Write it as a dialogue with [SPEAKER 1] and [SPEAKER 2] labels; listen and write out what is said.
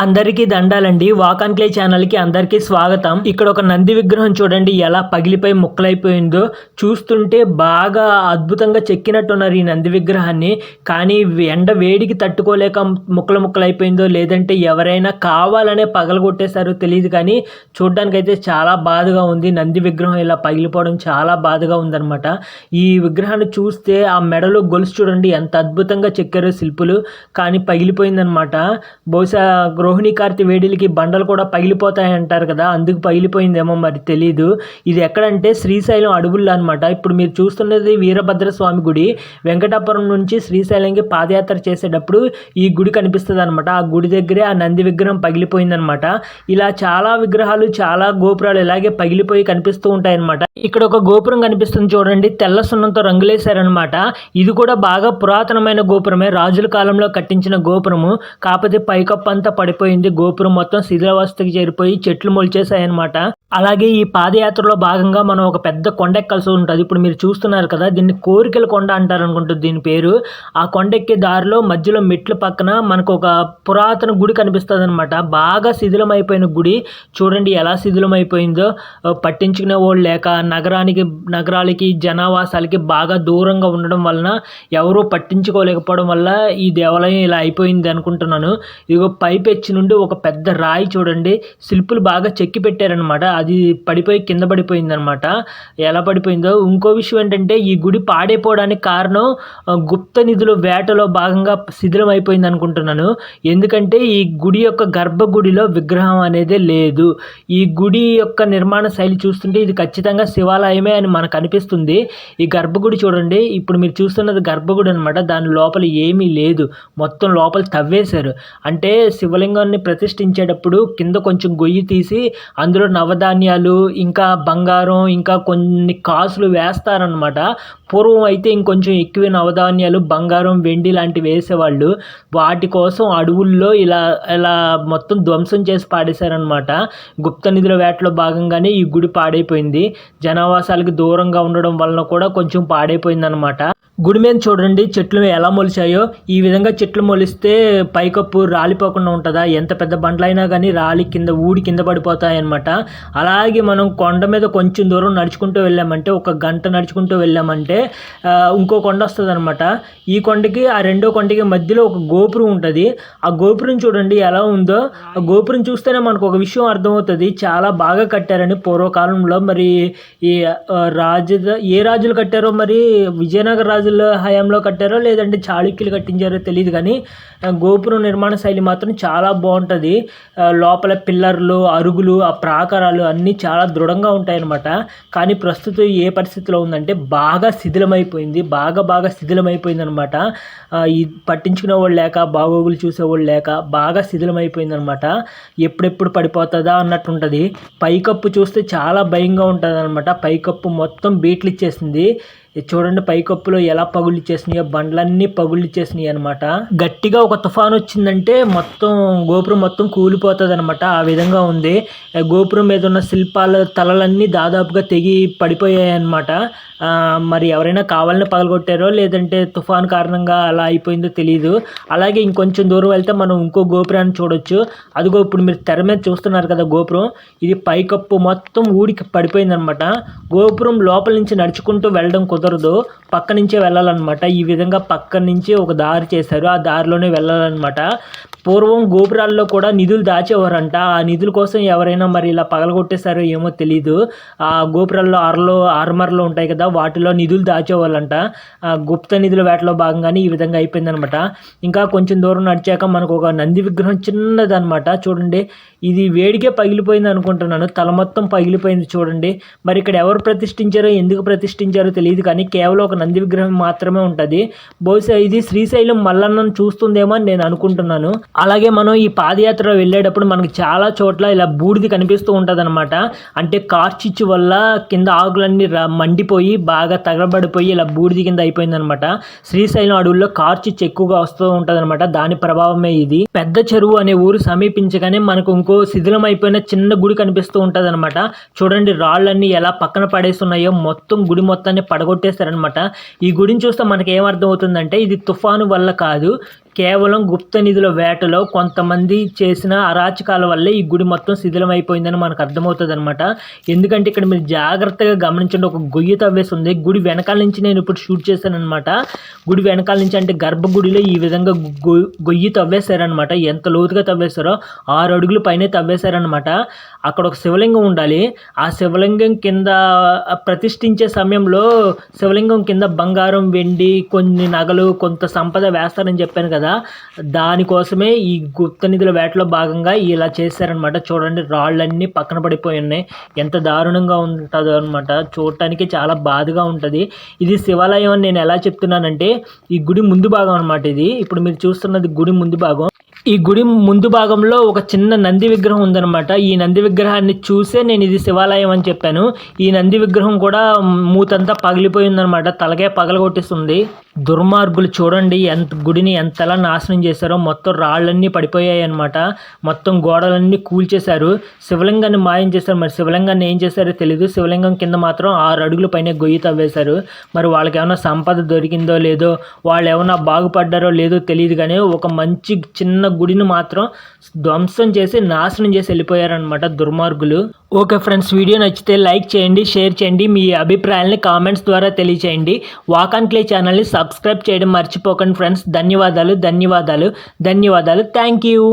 [SPEAKER 1] అందరికీ దండాలండి. Walk and clay ఛానల్కి అందరికీ స్వాగతం. ఇక్కడ ఒక నంది విగ్రహం చూడండి ఎలా పగిలిపోయి ముక్కలైపోయిందో. చూస్తుంటే బాగా అద్భుతంగా చెక్కినట్టున్నారు ఈ నంది విగ్రహాన్ని. కానీ ఎండ వేడికి తట్టుకోలేక ముక్కలైపోయిందో లేదంటే ఎవరైనా కావాలనే పగలగొట్టేశారో తెలియదు, కానీ చూడ్డానికైతే చాలా బాధగా ఉంది. నంది విగ్రహం ఇలా పగిలిపోవడం చాలా బాధగా ఉందన్నమాట. ఈ విగ్రహాన్ని చూస్తే ఆ మెడలో గొలుసు చూడండి ఎంత అద్భుతంగా చెక్కారో శిల్పులు, కానీ పగిలిపోయిందనమాట. బహుశా రోహిణి కార్తీ వేడిలకి బండలు కూడా పగిలిపోతాయి అంటారు కదా, అందుకు పగిలిపోయిందేమో మరి తెలీదు. ఇది ఎక్కడంటే శ్రీశైలం అడవుల్లో అనమాట. ఇప్పుడు మీరు చూస్తున్నది వీరభద్ర స్వామి గుడి. వెంకటాపురం నుంచి శ్రీశైలంకి పాదయాత్ర చేసేటప్పుడు ఈ గుడి కనిపిస్తుంది అనమాట. ఆ గుడి దగ్గరే ఆ నంది విగ్రహం పగిలిపోయిందనమాట. ఇలా చాలా విగ్రహాలు చాలా గోపురాలు ఇలాగే పగిలిపోయి కనిపిస్తూ ఉంటాయి అనమాట. ఇక్కడ ఒక గోపురం కనిపిస్తుంది చూడండి, తెల్ల సున్నంతో రంగులేశారనమాట. ఇది కూడా బాగా పురాతనమైన గోపురమే, రాజుల కాలంలో కట్టించిన గోపురము. కాకపోతే పైకప్పు అంతా పడిపోయింది, గోపురం మొత్తం శిథిలావస్థకి చేరిపోయి చెట్లు మొలిచేసాయన్నమాట. అలాగే ఈ పాదయాత్రలో భాగంగా మనం ఒక పెద్ద కొండ ఎక్కాల్సి ఉంటుంది. ఇప్పుడు మీరు చూస్తున్నారు కదా, దీన్ని కోరికల కొండ అంటారు అనుకుంటుంది దీని పేరు. ఆ కొండ ఎక్కే దారిలో మధ్యలో మెట్ల పక్కన మనకు ఒక పురాతన గుడి కనిపిస్తుంది అనమాట. బాగా శిథిలమైపోయిన గుడి చూడండి ఎలా శిథిలమైపోయిందో. పట్టించుకునే వాళ్ళు లేక నగరాలకి జనావాసాలకి బాగా దూరంగా ఉండడం వలన ఎవరూ పట్టించుకోలేకపోవడం వల్ల ఈ దేవాలయం ఇలా అయిపోయింది అనుకుంటున్నాను. ఇదిగో పైపెచ్చి నుండి ఒక పెద్ద రాయి చూడండి, శిల్పులు బాగా చెక్కి పెట్టారనమాట. అది పడిపోయి కింద పడిపోయింది అనమాట. ఎలా పడిపోయిందో. ఇంకో విషయం ఏంటంటే ఈ గుడి పాడైపోవడానికి కారణం గుప్త నిధుల వేటలో భాగంగా శిథిలం అయిపోయింది అనుకుంటున్నాను. ఎందుకంటే ఈ గుడి యొక్క గర్భగుడిలో విగ్రహం అనేది లేదు. ఈ గుడి యొక్క నిర్మాణ శైలి చూస్తుంటే ఇది ఖచ్చితంగా శివాలయమే అని మనకు అనిపిస్తుంది. ఈ గర్భగుడి చూడండి, ఇప్పుడు మీరు చూస్తున్నది గర్భగుడి అనమాట. దాని లోపల ఏమీ లేదు, మొత్తం లోపల తవ్వేశారు. అంటే శివలింగాన్ని ప్రతిష్ఠించేటప్పుడు కింద కొంచెం గొయ్యి తీసి అందులో నవధాన్యాలు ఇంకా బంగారం ఇంకా కొన్ని కాసులు వేస్తారనమాట. పూర్వం అయితే ఇంకొంచెం ఎక్కువ నవధాన్యాలు బంగారం వెండి లాంటివి వేసేవాళ్ళు. వాటి కోసం అడవుల్లో ఇలా మొత్తం ధ్వంసం చేసి పాడేశారనమాట. గుప్త నిధుల వేటలో భాగంగానే ఈ గుడి పాడైపోయింది. జనావాసాలకు దూరంగా ఉండడం వలన కూడా కొంచెం పాడైపోయింది అనమాట. గుడి మీద చూడండి చెట్లు ఎలా మొలిచాయో. ఈ విధంగా చెట్లు మొలిస్తే పైకప్పు రాలిపోకుండా ఉంటుందా? ఎంత పెద్ద బండ్లైనా కానీ రాలి కింద పడిపోతాయి అనమాట. అలాగే మనం కొండ మీద కొంచెం దూరం నడుచుకుంటూ వెళ్ళామంటే, ఒక గంట నడుచుకుంటూ వెళ్ళామంటే ఇంకో కొండ వస్తుంది అనమాట. ఈ కొండకి ఆ రెండో కొండకి మధ్యలో ఒక గోపురం ఉంటుంది. ఆ గోపురం చూడండి ఎలా ఉందో. ఆ గోపురం చూస్తేనే మనకు ఒక విషయం అర్థమవుతుంది, చాలా బాగా కట్టారని పూర్వకాలంలో. మరి ఈ ఏ రాజులు కట్టారో, మరి విజయనగర రాజుల హయాంలో కట్టారో లేదంటే చాళుక్యులు కట్టించారో తెలియదు, కానీ గోపురం నిర్మాణ శైలి మాత్రం చాలా బాగుంటుంది. లోపల పిల్లర్లు, అరుగులు, ఆ ప్రాకారాలు అన్నీ చాలా దృఢంగా ఉంటాయన్నమాట. కానీ ప్రస్తుతం ఏ పరిస్థితిలో ఉందంటే బాగా శిథిలమైపోయింది, బాగా శిథిలమైపోయింది అనమాట. ఈ పట్టించుకునే వాళ్ళు లేక, బాగోగులు చూసేవాళ్ళు లేక బాగా శిథిలమైపోయింది అనమాట. ఎప్పుడెప్పుడు పడిపోతుందా అన్నట్టు ఉంటుంది. పైకప్పు చూస్తే చాలా భయంగా ఉంటుంది అనమాట. పైకప్పు మొత్తం బీట్లు ఇచ్చేసింది. చూడండి పైకప్పులో ఎలా పగులిచ్చేసినాయో, బండ్లన్నీ పగులిచ్చేసినాయి అనమాట. గట్టిగా ఒక తుఫాను వచ్చిందంటే మొత్తం గోపురం మొత్తం కూలిపోతుంది అనమాట. ఆ విధంగా ఉంది. గోపురం మీద ఉన్న శిల్పాల తలలన్నీ దాదాపుగా తెగి పడిపోయాయి అనమాట. మరి ఎవరైనా కావాలని పగలగొట్టారో లేదంటే తుఫాను కారణంగా అలా అయిపోయిందో తెలియదు. అలాగే ఇంకొంచెం దూరం వెళ్తే మనం ఇంకో గోపురాన్ని చూడొచ్చు. అదిగో ఇప్పుడు మీరు తెర మీద చూస్తున్నారు కదా గోపురం, ఇది పైకప్పు మొత్తం ఊడికి పడిపోయింది అనమాట. గోపురం లోపల నుంచి నడుచుకుంటూ వెళ్ళడం కుదరదు, పక్క నుంచే వెళ్ళాలన్నమాట. ఈ విధంగా పక్క నుంచి ఒక దారి చేశారు, ఆ దారిలోనే వెళ్ళాలన్నమాట. పూర్వం గోపురాల్లో కూడా నిధులు దాచేవారంట. ఆ నిధుల కోసం ఎవరైనా మరి ఇలా పగలగొట్టేశారో ఏమో తెలీదు. ఆ గోపురాల్లో ఆర్మర్లు ఉంటాయి కదా, వాటిలో నిధులు దాచేవాళ్ళంట. గుప్త నిధుల వేటలో భాగంగానే ఈ విధంగా అయిపోయిందనమాట. ఇంకా కొంచెం దూరం నడిచాక మనకు ఒక నంది విగ్రహం చిన్నదనమాట. చూడండి ఇది వేడికే పగిలిపోయింది అనుకుంటున్నాను, తల మొత్తం పగిలిపోయింది చూడండి. మరి ఇక్కడ ఎవరు ప్రతిష్ఠించారో ఎందుకు ప్రతిష్ఠించారో తెలియదు, కానీ కేవలం ఒక నంది విగ్రహం మాత్రమే ఉంటుంది. బహుశా ఇది శ్రీశైలం మల్లన్నను చూస్తుందేమో అని నేను అనుకుంటున్నాను. అలాగే మనం ఈ పాదయాత్ర వెళ్ళేటప్పుడు మనకి చాలా చోట్ల ఇలా బూడిది కనిపిస్తూ ఉంటుంది అనమాట. అంటే కార్చిచ్చు వల్ల కింద ఆకులన్నీ మండిపోయి బాగా తగలబడిపోయి ఇలా బూడిది కింద అయిపోయింది అనమాట. శ్రీశైలం అడవుల్లో కార్చిచ్చు ఎక్కువగా వస్తూ ఉంటుంది అనమాట. దాని ప్రభావమే ఇది. పెద్ద చెరువు అనే ఊరు సమీపించగానే మనకు ఇంకో శిథిలం అయిపోయిన చిన్న గుడి కనిపిస్తూ ఉంటుంది అనమాట. చూడండి రాళ్ళన్నీ ఎలా పక్కన పడేస్తున్నాయో, మొత్తం గుడి మొత్తాన్ని పడగొట్టేస్తారనమాట. ఈ గుడిని చూస్తే మనకి ఏమర్థం అవుతుందంటే ఇది తుఫాను వల్ల కాదు, కేవలం గుప్త నిధుల వేటలో కొంతమంది చేసిన అరాచకాల వల్లే ఈ గుడి మొత్తం శిథిలమైపోయిందని మనకు అర్థమవుతుంది అనమాట. ఎందుకంటే ఇక్కడ మీరు జాగ్రత్తగా గమనించండి, ఒక గొయ్యి తవ్వేసి ఉంది. గుడి వెనకాల నుంచి నేను ఇప్పుడు షూట్ చేశాను అనమాట. గుడి వెనకాల నుంచి అంటే గర్భగుడిలో ఈ విధంగా గొయ్యి తవ్వేశారనమాట. ఎంత లోతుగా తవ్వేశారో 6 అడుగుల పైనే తవ్వేశారనమాట. అక్కడ ఒక శివలింగం ఉండాలి. ఆ శివలింగం కింద ప్రతిష్ఠించే సమయంలో శివలింగం కింద బంగారం, వెండి, కొన్ని నగలు, కొంత సంపద వేస్తారని చెప్పాను కదా. దానికోసమే ఈ గుప్త నిధుల వేటలో భాగంగా ఇలా చేశారనమాట. చూడండి, రాళ్ళన్నీ పక్కన పడిపోయి ఉన్నాయి. ఎంత దారుణంగా ఉంటుందో అనమాట. చూడటానికి చాలా బాధగా ఉంటుంది. ఇది శివాలయం అని నేను ఎలా చెప్తున్నానంటే, ఈ గుడి ముందు భాగం అనమాట. ఇది ఇప్పుడు మీరు చూస్తున్నది గుడి ముందు భాగం. ఈ గుడి ముందు భాగంలో ఒక చిన్న నంది విగ్రహం ఉందన్నమాట. ఈ నంది విగ్రహాన్ని చూసే నేను ఇది శివాలయం అని చెప్పాను. ఈ నంది విగ్రహం కూడా మూతంతా పగిలిపోయిందనమాట. తలకే పగలగొట్టేస్తుంది. దుర్మార్గులు చూడండి గుడిని ఎంతలా నాశనం చేశారో. మొత్తం రాళ్ళన్నీ పడిపోయాయి అనమాట. మొత్తం గోడలన్నీ కూల్చేశారు. శివలింగాన్ని మాయం చేశారు. మరి శివలింగాన్ని ఏం చేశారో తెలీదు. శివలింగం కింద మాత్రం 6 అడుగుల పైన గొయ్యి తవ్వేశారు. మరి వాళ్ళకి ఏమైనా సంపద దొరికిందో లేదో, వాళ్ళు ఏమైనా బాగుపడ్డారో లేదో తెలియదు, కానీ ఒక మంచి చిన్న గుడిని మాత్రం ధ్వంసం చేసి నాశనం చేసి వెళ్ళిపోయారనమాట దుర్మార్గులు. ఓకే ఫ్రెండ్స్, వీడియో నచ్చితే లైక్ చేయండి, షేర్ చేయండి, మీ అభిప్రాయాల్ని కామెంట్స్ ద్వారా తెలియచేయండి. వాక్ అండ్ క్లే ఛానల్ని సబ్స్క్రైబ్ చేయడం మర్చిపోకండి ఫ్రెండ్స్. ధన్యవాదాలు. Thank you.